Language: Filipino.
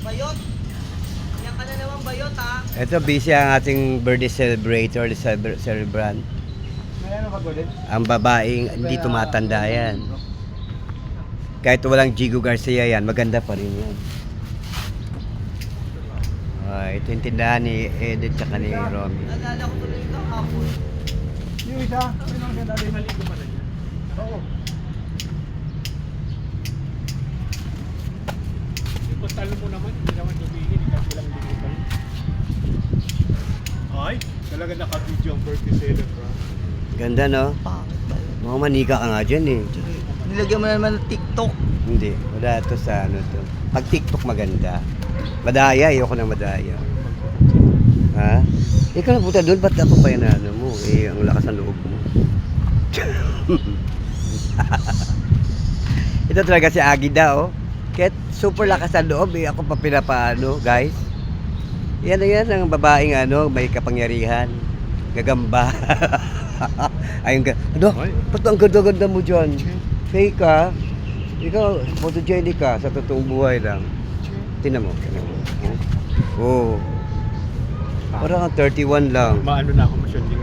Bayot. Yan ka na naman bayot ha. Ito, busy ang ating birthday celebrator, celebrant. May ano ba ulit? Ang babaeng hindi tumatanda yan. Kahit walang Jigo Garcia yan, maganda pa rin yan. Ito yung tindahan ni Edith tsaka ni Romy. Naalala ko tuloy ito hapon. Yung isa, yun ang sandali. Maligo pa rin. Oo. Kung talo mo naman, hindi naman lumingin, kasi lang linipan. Ay, talaga naka-video ang birthday celebrant. Ganda, no? Pangit ba yun? Mga manika ka nga dyan eh. Nilagyan mo na naman ng TikTok. Hindi, wala to sa ano to. Pag TikTok maganda. Madaya, ayoko na madaya. Ha? Ikaw na puta doon, ba't ako pa yan ano mo? Eh, ang lakas ng loob mo. Ito talaga si Agida, oh. Kahit super lakas ng loob, eh, ako pa pinapaano, guys. Yan ang babaeng ano, may kapangyarihan. Gagamba. Ayun ka. Ano? Ba't ang ganda-ganda mo dyan? Fake ka? Ikaw, photogenic ka sa totoong buhay lang. Tinan mo. Oo. Parang 31 lang. Maano na ako masyadong.